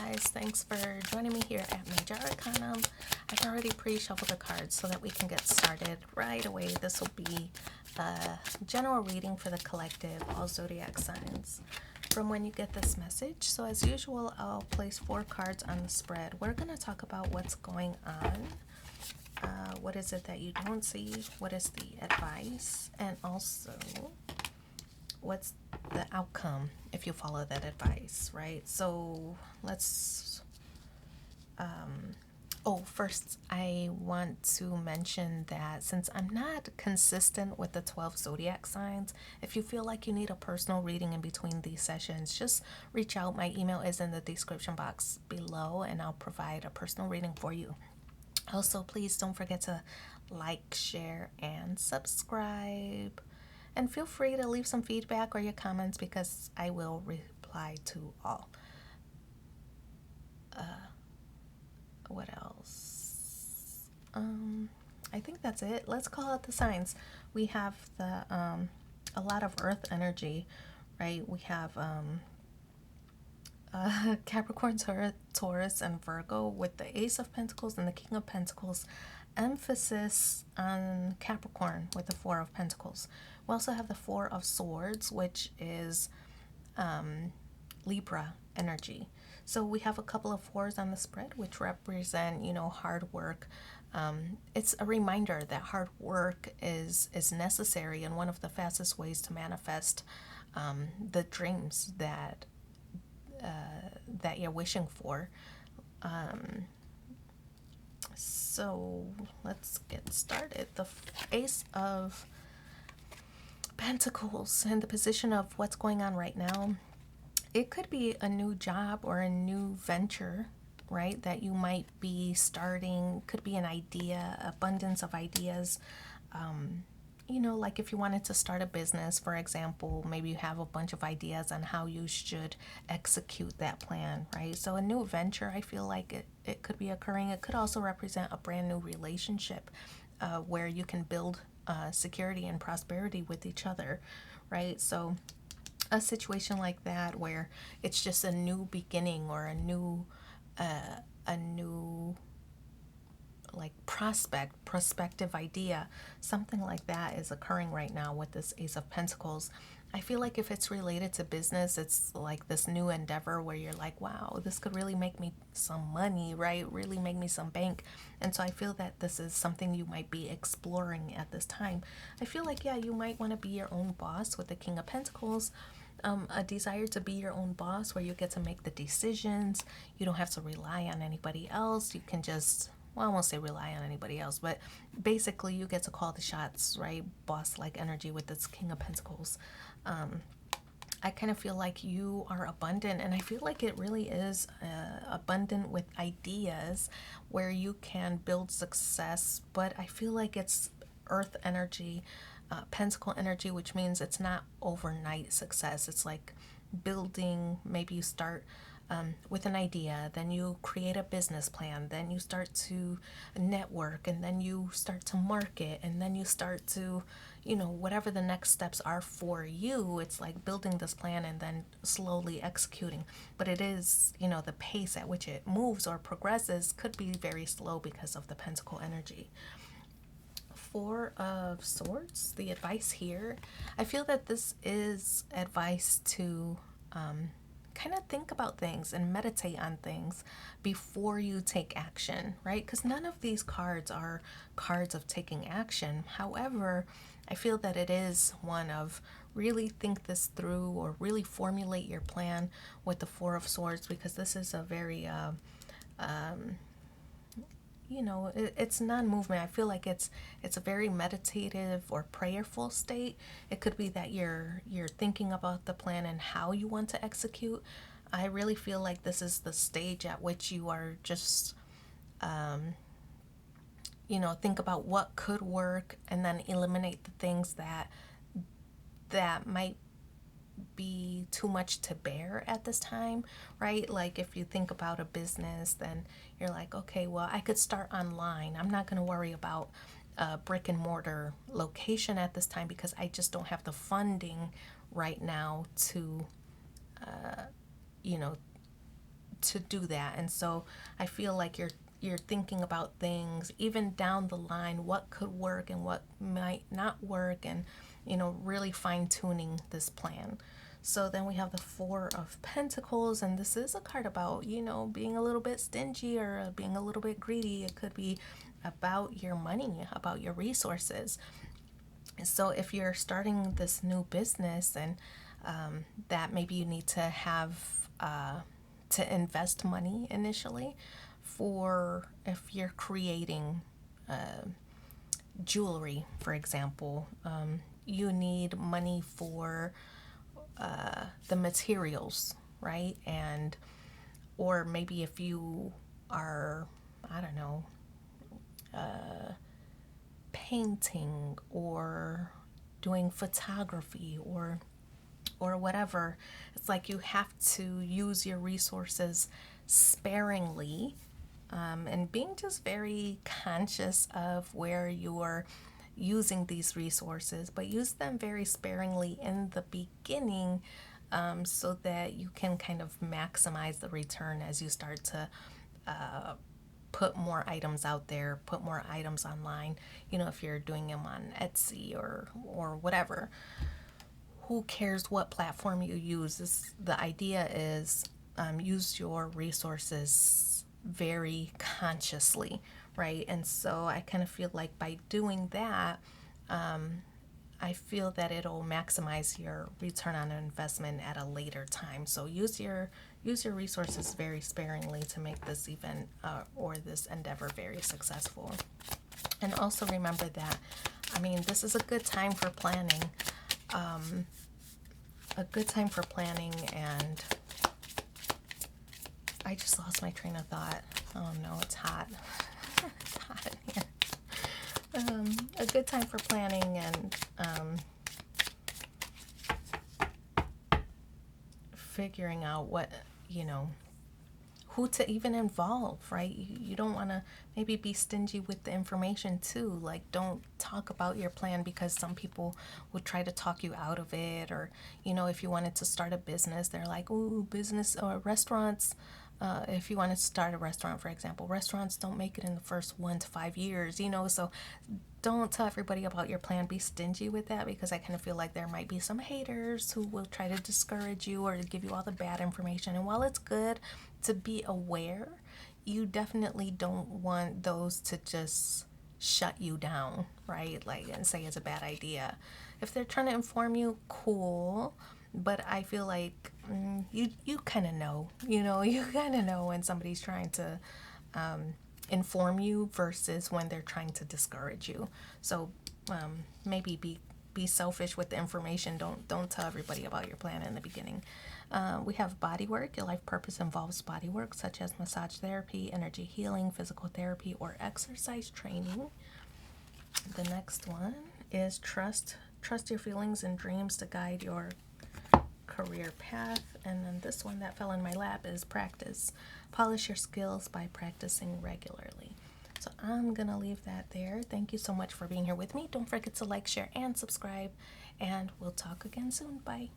guys, thanks for joining me here at Major Arcanum. I've already pre-shuffled the cards so that we can get started right away. This will be a general reading for the collective, all zodiac signs, from when you get this message. So as usual, I'll place 4 cards on the spread. We're going to talk about what's going on. What is it that you don't see? What is the advice? And also, what's the outcome if you follow that advice, right? So let's first I want to mention that since I'm not consistent with the 12 zodiac signs, if you feel like you need a personal reading in between these sessions, just reach out. My email is in the description box below and I'll provide a personal reading for you. Also, please don't forget to like, share, and subscribe. And feel free to leave some feedback or your comments because I will reply to all. What else? I think that's it. Let's call out the signs. We have the a lot of earth energy, right? We have Capricorn, Taurus, and Virgo with the Ace of Pentacles and the King of Pentacles. Emphasis on Capricorn with the 4 of Pentacles. We also have the 4 of Swords, which is Libra energy. So we have a couple of 4s on the spread, which represent, hard work. It's a reminder that hard work is necessary and one of the fastest ways to manifest the dreams that you're wishing for. So let's get started. The Ace of Pentacles in the position of what's going on right now. It could be a new job or a new venture, right, that you might be starting. Could be an idea, abundance of ideas. Like if you wanted to start a business, for example, maybe you have a bunch of ideas on how you should execute that plan, right? So a new venture, I feel like it could be occurring. It could also represent a brand new relationship where you can build security and prosperity with each other, right? So a situation like that where it's just a new beginning or a new like prospective idea, something like that is occurring right now with this Ace of Pentacles. I feel like if it's related to business, it's like this new endeavor where you're like, wow, this could really make me some money, right? Really make me some bank. And so I feel that this is something you might be exploring at this time. I feel like, yeah, you might want to be your own boss with the King of Pentacles. A desire to be your own boss where you get to make the decisions. You don't have to rely on anybody else. You can just, well, I won't say rely on anybody else, but basically you get to call the shots, right? Boss-like energy with this King of Pentacles. I kind of feel like you are abundant, and I feel like it really is abundant with ideas where you can build success, but I feel like it's earth energy, pentacle energy, which means it's not overnight success. It's like building. Maybe you start with an idea, then you create a business plan, then you start to network, and then you start to market, and then you start to, whatever the next steps are for you. It's like building this plan and then slowly executing. But it is, the pace at which it moves or progresses could be very slow because of the pentacle energy. 4 of Swords, the advice here, I feel that this is advice to kind of think about things and meditate on things before you take action, right? Because none of these cards are cards of taking action. However, I feel that it is one of really think this through or really formulate your plan with the 4 of Swords, because this is a very it's non-movement. I feel like it's a very meditative or prayerful state. It could be that you're thinking about the plan and how you want to execute. I really feel like this is the stage at which you are just think about what could work and then eliminate the things that might be too much to bear at this time, right? Like if you think about a business, then you're like, okay, well, I could start online. I'm not going to worry about a brick and mortar location at this time because I just don't have the funding right now to to do that. And so I feel like you're thinking about things even down the line, what could work and what might not work, and really fine tuning this plan. So then we have the Four of Pentacles, and this is a card about, being a little bit stingy or being a little bit greedy. It could be about your money, about your resources. So if you're starting this new business, and that maybe you need to have to invest money initially, for if you're creating jewelry, for example, you need money for the materials, right? And or maybe if you are, I don't know, painting or doing photography or whatever, it's like you have to use your resources sparingly, and being just very conscious of where you're using these resources, but use them very sparingly in the beginning, so that you can kind of maximize the return as you start to put more items out there, put more items online. If you're doing them on Etsy or whatever, who cares what platform you use? The idea is, use your resources very consciously, right? And so I kind of feel like by doing that, I feel that it'll maximize your return on investment at a later time. So use your resources very sparingly to make this event or this endeavor very successful. And also remember that, this is a good time for planning. And I just lost my train of thought. Oh no, it's hot. It's hot in here. A good time for planning and figuring out what, who to even involve, right? You don't want to maybe be stingy with the information too. Like, don't talk about your plan because some people would try to talk you out of it. Or, if you wanted to start a business, they're like, ooh, business or restaurants. If you want to start a restaurant, for example, restaurants don't make it in the first 1 to 5 years, so don't tell everybody about your plan. Be stingy with that, because I kind of feel like there might be some haters who will try to discourage you or give you all the bad information. And while it's good to be aware, you definitely don't want those to just shut you down, right? Like, and say it's a bad idea. If they're trying to inform you, cool. But I feel like you kind of know, you kind of know when somebody's trying to inform you versus when they're trying to discourage you. So maybe be selfish with the information. Don't tell everybody about your plan in the beginning. We have body work. Your life purpose involves body work, such as massage therapy, energy healing, physical therapy, or exercise training. The next one is trust. Trust your feelings and dreams to guide your career path. And then this one that fell in my lap is practice. Polish your skills by practicing regularly. So I'm gonna leave that there. Thank you so much for being here with me. Don't forget to like, share, and subscribe, and we'll talk again soon. Bye.